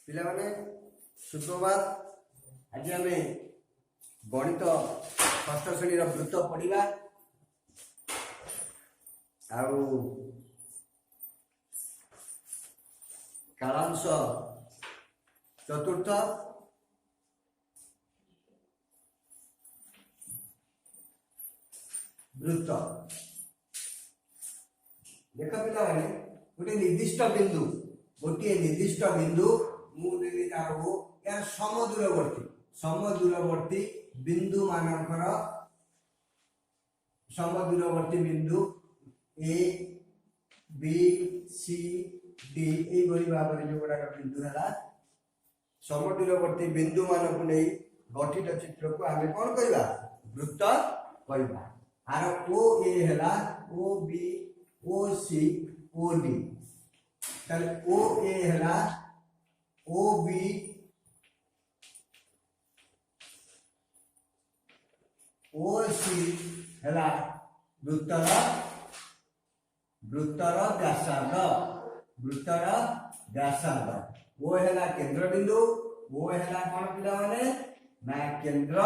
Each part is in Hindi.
पिला माने सुप्रभात। आज आम गणित षष्ठ श्रेणी वृत्त पढ़ा कालांश चतुर्थ वृत्त। देख पिला माने गोटे निर्दिष्ट बिंदु मुझे यार समदूरवर्ती बिंदु मानकर समदूरवर्ती बिंदु ए बी सी डी यही भाव में जो गुड़ाक बिंदु है समदूरवर्ती बिंदु मान को नहीं गठित चित्र को आम कौन कहवा वृत्त कहवा। आर ओ ए है ओ बी ओ सी ओ डी ओ ए है ओ बी ओ सी है वृत्तर व्यासार्ध वो है केंद्र बिंदु वो है कौन पिला माने ना केंद्र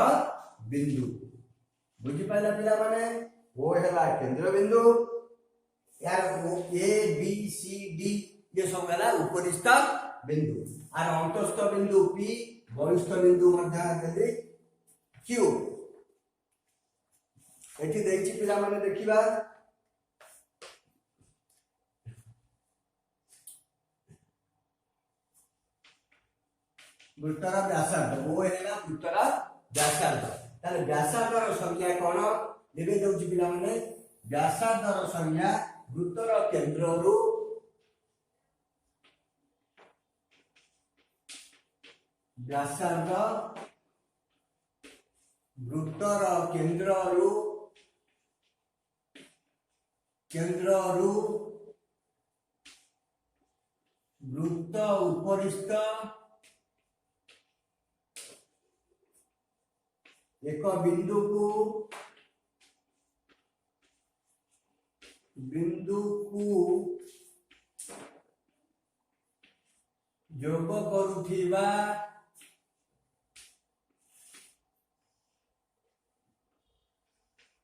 बिंदु बुझी पाइला पिला माने वो है केंद्र बिंदु यार वो ए बी सी डी ये सब है उपरिस्थ बिंदु और अंतस्थ बिंदु पी बहिस्थ बिंदु मध्य क्यू एठी देखि पिला माने देखिबा वृत्तर व्यासार्ध वो है ना वृत्तर व्यासार्ध ताले व्यासार्धर संज्ञा कोन लेबे दउछि पिला माने व्यासार्धर संज्ञा वृत्तर केंद्ररू व्यासार्ध वृत्तर केंद्ररू वृत्त उपरिस्थ एक बिंदु को जोग करुथिबा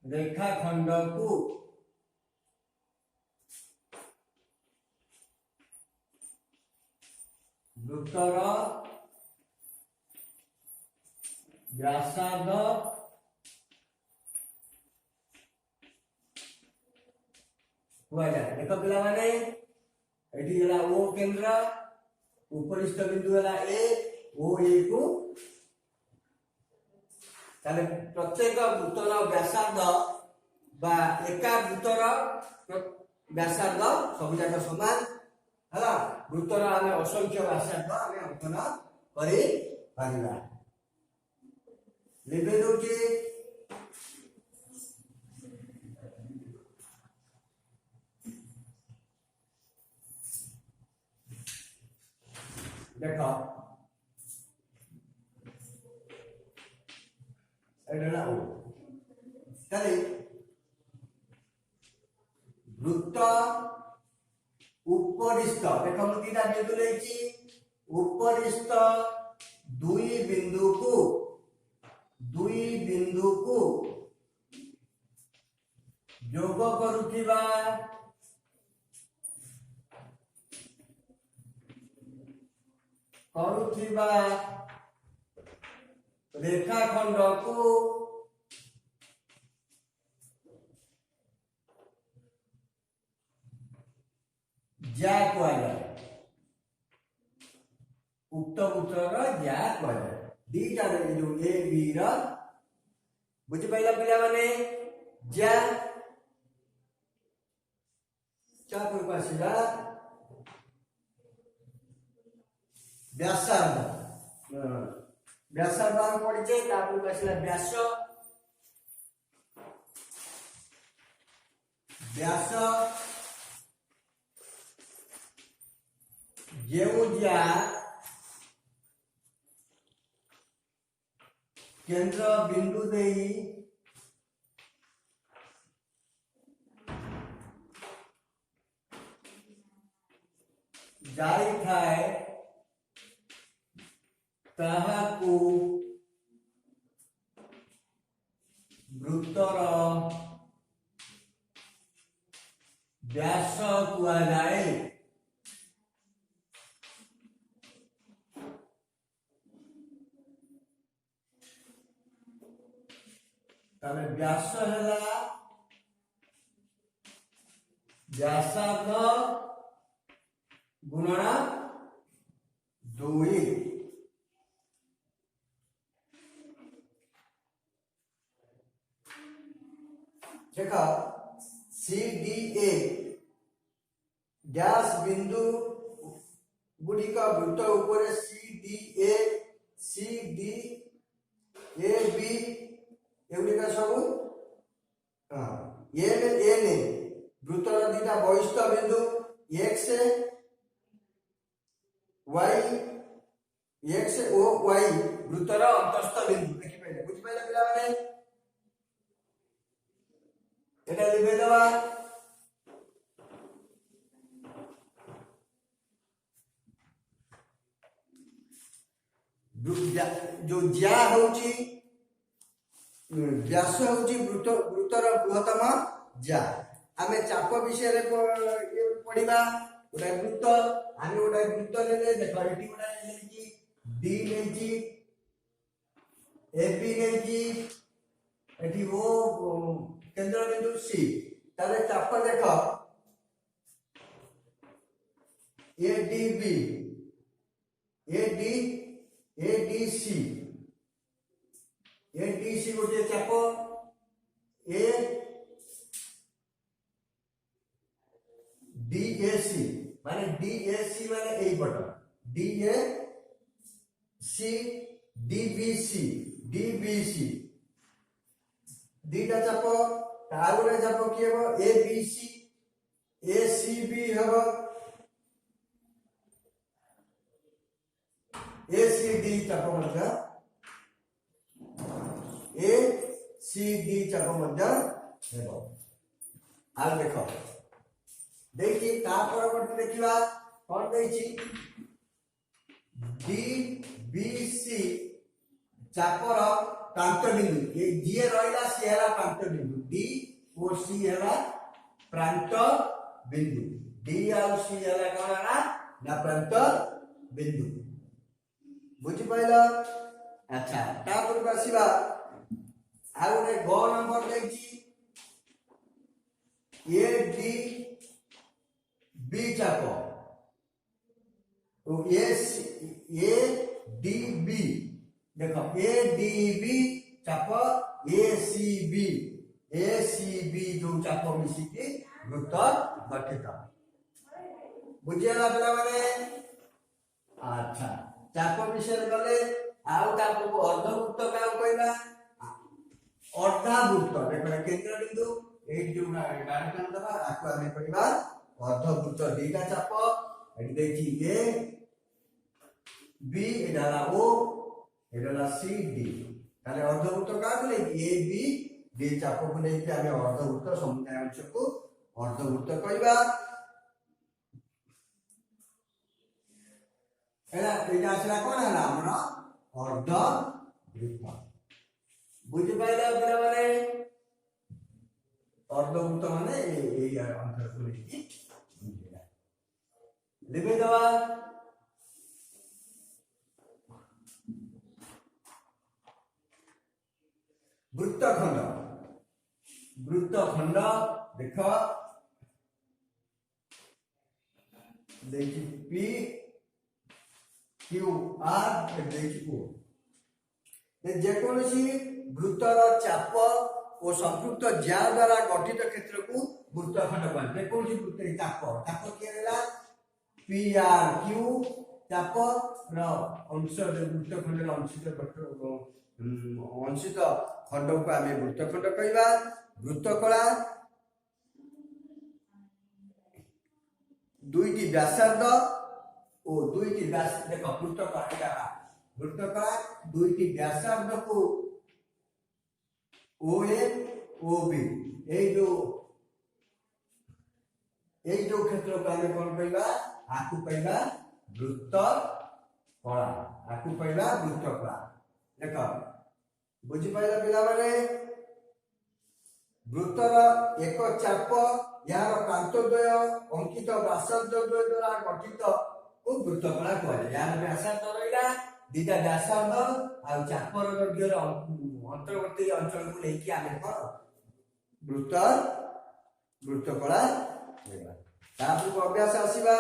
रेखाखंड को वृत्तर व्यासार्ध हुआ जाए। देख पिला माने एठी हला ओ केंद्र उपरिस्थ बिंदु हला ए ओ ए को ताले प्रत्येक वृत्तर व्यासार्ध बा एका वृत्तर व्यासार्ध सब जाक समान हला वृत्तर आमे असंख्य व्यासार्ध आमे अंकन करि पारिबा लिबे दोची देखो एडला ओ ताले वृत्त उपरिस्थ देखो मु तीटा बिंदु लेछि उपरिस्थ दुई बिंदु को जोग करुथिबा रेखाखंड को ज्या कुआ जाए उक्त वृत्तर ज्या कुआ जाए दीटा जो ए बी रा बुझि पाइला पिला माने ज्या चापुर पासिला व्यासार्ध पड़े तापुर पासिला व्यास जेउ ज्या केंद्र बिंदु देई जाई थाए ତାହାକୁ ବୃତ୍ତର ବ୍ୟାସ କୁହାଯାଏ। ତାହେଲେ ବ୍ୟାସ ହେଲା ବ୍ୟାସାର୍ଧ ଗୁଣନ 2। देख CDA डैश बिंदु गुड़िक वृत्त उपर CDA CDAB एगुड़िक सब एन वृत्तर दीटा बहिष्ठ बिंदु X Y O Y वृत्तर अंतस्थ बिंदु देखि पाइले बुझि पाइले पिला माने एटा लिखे दवा जो ज्या होची व्यास होची वृत्तर बृहत्तम ज्या आमे चाप विषय रे पढिबा गोटा वृत्त आमे गोटा वृत्त लेले देखो एटी गोटा लेकी डी लेकी एबी लेकी एटी ओ केंद्र बिंदु सी ताले चाप देख एडीबी एडीसी गोटे चाप ए डीएसी माने एई पट डीएसी डीबीसी दीटा चाप तागुरे चाप की हो एबीसी एसीबी हो एसीडी चाप मध्य एसीडी चाप मध्य हेबो आ देखो देखि ता परवर्ती देखिबा कोन देछि डीबीसी चापर प्रांत बिंदु ये जी रहिला सी हला प्रांत बिंदु डी और सी हला प्रांत बिंदु डी और सी हला कोन ना प्रांत बिंदु बुझि पाइला। अच्छा तापर बसिबा आ गोटे ग नंबर देछि ए डी बी चाप तो ए डी बी देखो एडीबी चाप एसीबी जो चाप मिसिकी वृत्त गठित बुझिला पिला माने। अच्छा चाप विषय गले आउ ताको अर्धवृत्त का कहला अर्धावृत्त देखो केंद्र बिंदु ए जो डायरेक्शन दबा आको आमे कहबा अर्धवृत्त दीटा चाप एटी देखि A B एडाला O एडाला C D ताले अर्धवृत्त का कहले ए बी डी चाप को नै कि आमे अर्धवृत्त समुदाय अंश को अर्धवृत्त कहबा एटा आसला कोन हला हमरा अर्धवृत्त बुझि पाइला पिला माने अर्धवृत्त माने ए अंतर को लेकी बुझिला लिखे दवा वृत्तखंड देख देखि पी क्यू आर देखि ओ जेकोसी वृत्तर चाप और संपृक्त ज्या द्वारा गठित क्षेत्र को वृत्तखंड कहते जेकोसी वृत्त चाप के होला पी आर क्यू चाप र अंश वृत्तखंड अंशित अंशित खंड को आमे वृत्तखंड कहबा। वृत्तकला दुईटी व्यासार्ध और दुईटी व्यास देख वृत्तकला दुईटी व्यासार्ध को ओ ए ओ बी ए जो क्षेत्र को आमे कोन कहबा आकु कहबा वृत्त कला आकु कहला वृत्त कला देख बुझी पाइला पिला माने वृत्तर एक चाप यार प्रांतद्वय अंकित व्यासार्धद्वय द्वारा गठित को वृत्त कला कहले यार व्यासार्ध रहिला दिटा व्यासार्ध आ चापर दैर्घ्यर अंतर्वर्ती अंचल को लेके आमे कोन वृत्त कला हेबा तापर को अभ्यास आसीबा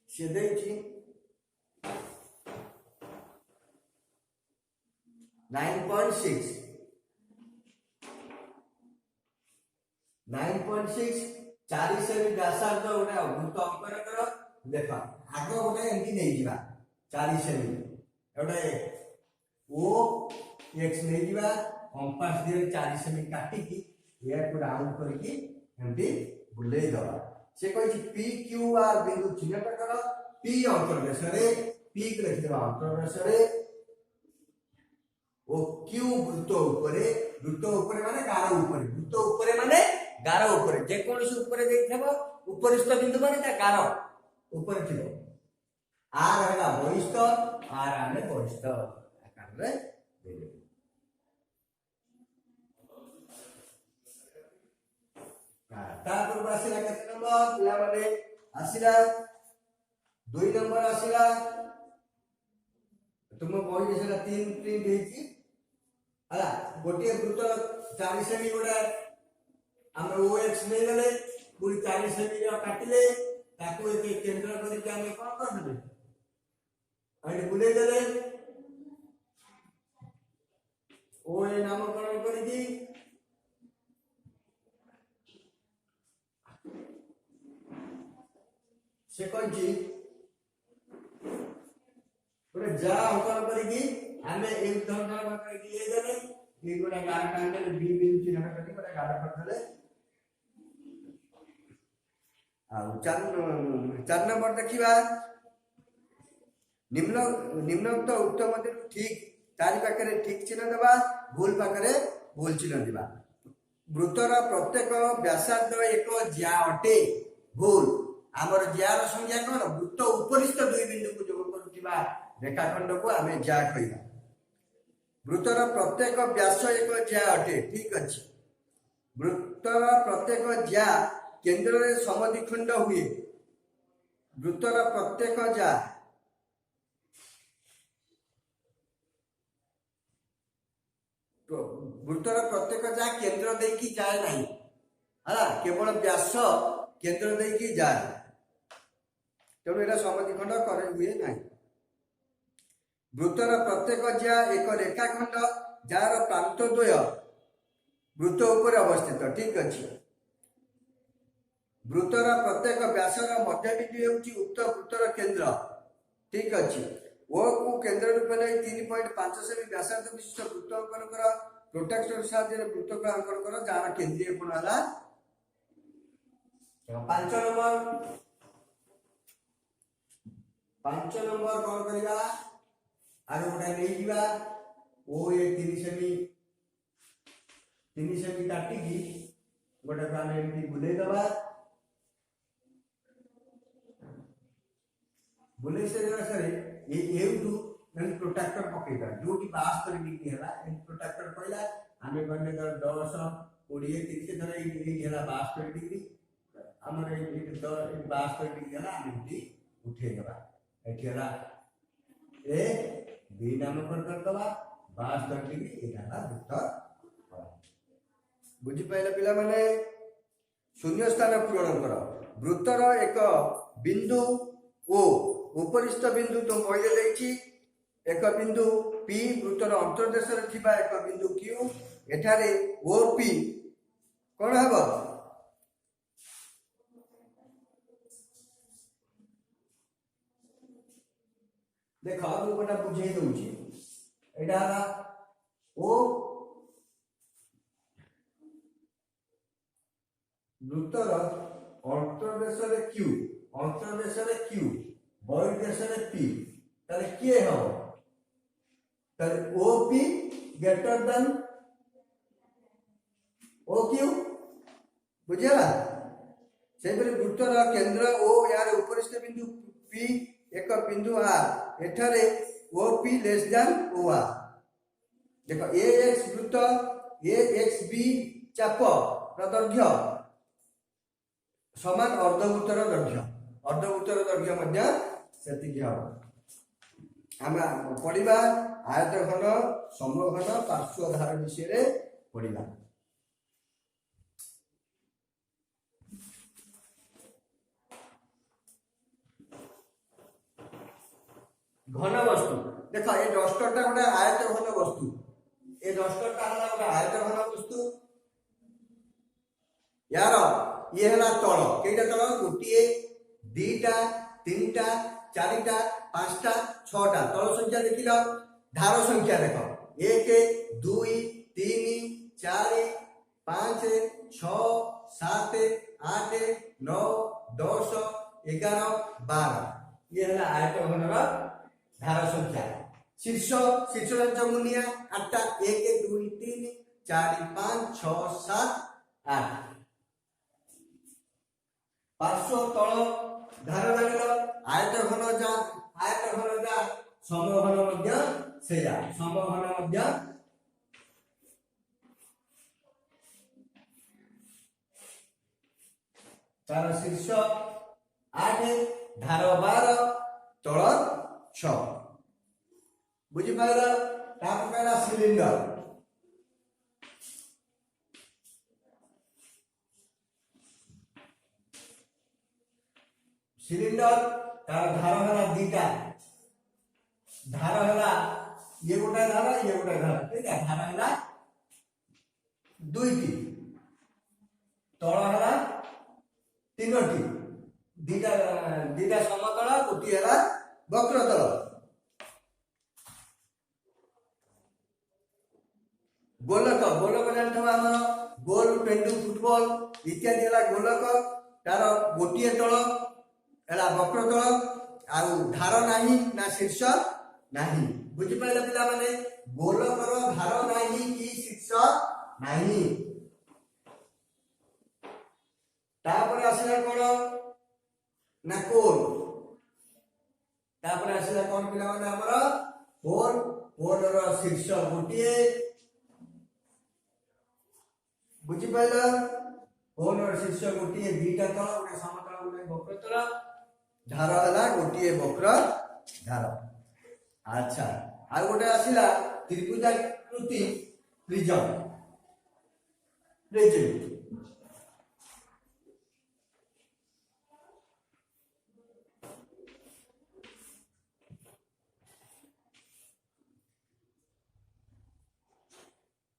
से देछि 9.6 4 सेमी व्यासार्ध गोटे वृत्त अंकन कर देख आग गोटे एमती नहीं जीवा 4 सेमी गोटे ओ एक्स नहीं जीवा कंपास दिए 4 सेमी काटिकी या को राउंड करके एमती बुले दवा से कहि पी क्यू आर बिंदु चिन्हट कर पी अंतर्देश रे पी को लिख देबा अंतर्देश रे ओ क्यू वृत्त ऊपर माने गार ऊपर वृत्त ऊपर माने गार ऊपर जे कोनसी ऊपर देथबो उपरिस्थ बिंदु माने ता गार ऊपर थिबो आर हला बहिस्थ आर आने बहिस्थ आकार रे देले तापर आसिला केते नंबर पिला माने आसिला 2 नंबर आसिला तुम बहि जेला 3 प्रिंट हेची हला गोटे वृत्त 4 सेमी गोडा हम ओएक्स ले गले पूरी 4 सेमी रे काटिले ताको एक केंद्र करी के हम कोन कर देबे अने बुले देले ओ ए नामकरण करी दी से कहछि पूरे जा अंकन करी की हमें एक धरण कर दिए देले ये गोटा गार कांडे बी बिंदु चिन्ह करी गोटा गार करथले आ चार नंबर देखिबा निम्नोक्त उत्तम मध्य ठीक चारि पाखरे ठीक चिन्ह देबा भूल पाखरे भूल चिन्ह देबा वृत्तर प्रत्येक व्यासार्ध एक ज्या अटे भूल हमर ज्यार संज्ञा कोन वृत्त उपरिस्थ दुई बिंदु को जोड़ करूतिबा रेखाखंड को हमें ज्या कहिबा वृत्तर प्रत्येक व्यास एक ज्या अटे ठीक अछि वृत्तर प्रत्येक ज्या केंद्र रे समद्विखंड हुए वृत्तर प्रत्येक ज्या तो वृत्तर प्रत्येक ज्या केंद्र देकी जाए नहीं हला केवल व्यास केंद्र देकी जाए तेणु एटा समद्विखंड करे हुए नहीं वृत्तर प्रत्येक ज्या एक रेखाखंड जार प्रांतद्वय वृत्त ऊपर अवस्थित ठीक अछि वृत्तर प्रत्येक व्यासर मध्यबिंदु हेउची उक्त वृत्तर केंद्र ठीक अछि ओ को केंद्र रूप नै 3.5 सेमी व्यासार्ध विशिष्ट वृत्त अंकन कर प्रोट्रैक्टर साहाय्य वृत्त को अंकन कर जार केंद्रीय कोण हला 5 नंबर कोन करिया आरो गोटा नै जीवा ओ ए 3 सेमी काटी की गोटा काने एमती बुले दबा बुले से सरे ये एउटू नन प्रोटेक्टर पकेगा जो की 72 डिग्री हला इन प्रोटेक्टर पहिला हमें गने 10 20 30 धरे ई हला 72 डिग्री हमर ई 72 डिग्री हला हम एमती उठे दबा एठी हला ए बी नामकरण कर दबा 72 डिग्री ए हला वृत्त बुझी पाइला पिला माने शून्य स्थान पूरण कर वृत्तर एक बिंदु ओ उपरिस्थ बिंदु तो पहिले लेछि एक बिंदु पी वृत्तर अंतर्देश रे थिबा एक बिंदु क्यू एठारे ओ पी कोन हबो देखो अब कोटा बुझे दउछि एटा ओ वृत्तर अंतर्देश रे क्यू बहिर्देश रे पी ताले के हो ताले ओपी ग्रेटर देन ओक्यू बुझेला सेपरि वृत्तर केंद्र ओ यार उपरिस्थ बिंदु P एक बिंदु R एठारे OP लेस देन OR देखो AX वृत्त AXB चाप दैर्घ्य समान अर्धवृत्तर दैर्घ्य मध्य सेतिकी हम आम पढ़ा आयतघन समघन पार्श्वधार विषय रे पढ़ा घन वस्तु देख ये डस्टरटा गोटे आयत घन वस्तु ये डस्टरटा हला गोटे आयत घन वस्तु यार ये हला तल केटा तल गोटे दीटा तीनटा चारिटा पांचटा छटा तल संख्या देखिल धार संख्या देख 1 2 3 4 5 6 7 8 9 10 11 12 ये हला आयत घन धार संख्या शीर्ष मुनिया 8टा 1 2 3 4 5 6 7 8 पार्श्व तल धार लागल आयत घन जा समघन मध्य सेया समघन मध्य तार शीर्ष 8 धार 12 तल 6 बुझी पाइल तापर कहला सिलिंडर तार धार हला दीटा धार हला ये गोटा धार ठीक है धार हला दुईटी तल हला तीनोटी दीटा समतल गोटी हला वक्रतल गोलक जानथबा हमर गोल पेंडु फुटबॉल इत्यादि हला गोलक तार गोटिए तल एला वक्रतल आउ धार नाही ना शीर्ष नाही बुझी पाइला पिला माने गोलकर धार नाही कि शीर्ष नाही तापर आसीला कोन ना कोन तापर आसीला कोन पिला माने हमर कोन रो शीर्ष गोटिए बुझी पाइला कोन रो शीर्ष गोटिए दीटा तल गोटे समतल गोटे वक्रतल धार हला गोटिए वक्र धार अच्छा आ गोटे आसीला त्रिभुजाकृति प्रिज्म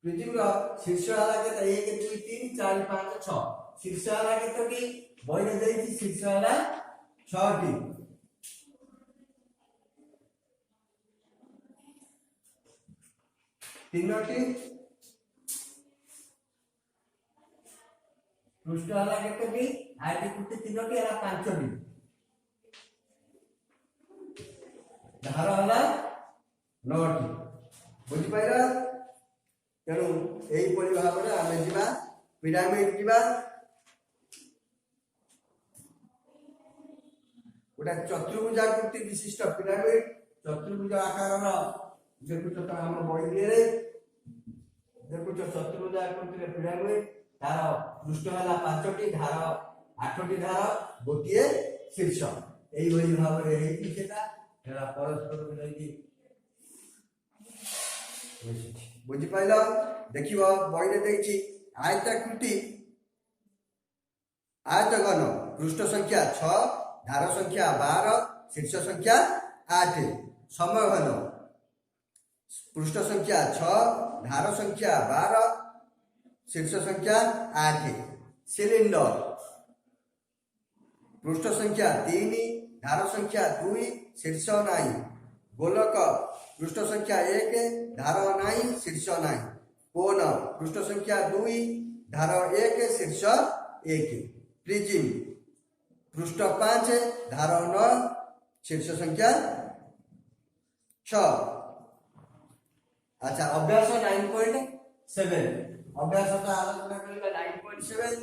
प्रिज्म रो शीर्ष हला के 1 2 3 4 5 6 शीर्ष हला के की बहिरे देइछि शीर्ष हला 6 टी तीनोटी पृष्ठ हला के की आयत कृति तीनोटी हला 5 टी धार हला 9 टी बुझी पाइरा तेणु यही परि भाव में आमे जिबा पिरामिड जिबा गोटे चतुर्भुजाकृति विशिष्ट पिरामिड चतुर्भुज आकार देखुच तो आम बही देखुच चतुर्भुजाकृति पिरामिड तार पृष्ठ है 5टी धार 8टी धार गोटे शीर्ष यही भाव में परस्पर मिलैकी बुझी पाइल देख बही देखी आयताकृति आयतघन पृष्ठ संख्या 6 धार संख्या 12 शीर्ष संख्या 8 समघन पृष्ठ संख्या 6 धार संख्या 12 शीर्ष संख्या 8 सिलिंडर पृष्ठ संख्या 3 धार संख्या 2 शीर्ष नहीं गोलक पृष्ठ संख्या 1 धार नहीं शीर्ष नहीं कोन पृष्ठ संख्या 2 धार 1 शीर्ष 1 प्रिज्म पृष्ठ 5 धार 9 शीर्ष संख्या 6 अच्छा अभ्यास 9.7 अभ्यास का आलोचना करिला 9.7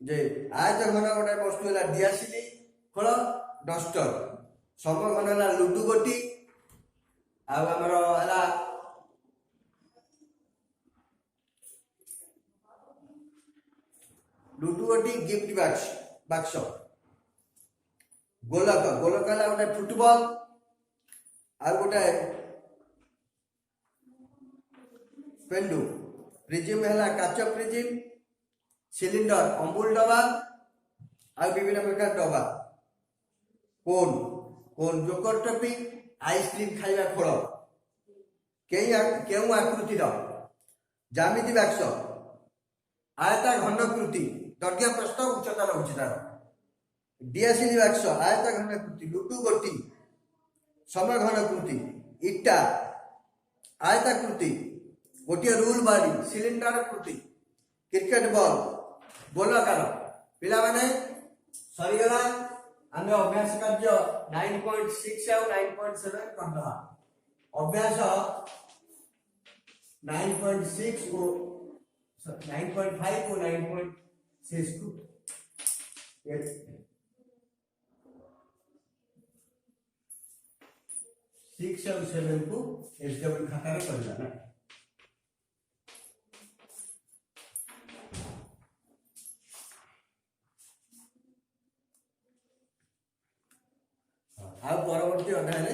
जे आयत घन गोटे वस्तु है दियासिली खोल डस्टर सम घन है लुडु गोटी आमर है लुडु गोटी गिफ्ट बॉक्स बाक्स गोलक गोलक है गोटे फुटबॉल आ गोटे पेंडु प्रिजिम है काच प्रिजिम सिलिंडर अमूल डबा आ विभिन्न प्रकार डबा कोन कोन जोकर टपी आइसक्रीम खाइबा खोल केउ आकृतिर जामिति बाक्स आयता घनकृति दैर्घ्य प्रस्थ उच्चता रहुछि तार दियासिली बाक्स आयता घनकृति लुडु गोटी सम घनकृति इटा आयताकृति गोटे रूल बाड़ी सिलिंडर कृति क्रिकेट बॉल गोलकार पिला माने सरीगला आमे अभ्यास कार्य 9.6 और 9.7 करदवा अभ्यास 9.6 को 9.5 को 9.6 को 6 और 7 को एसडब्ल्यू खाता रे करला ना आ परवर्ती अध्याय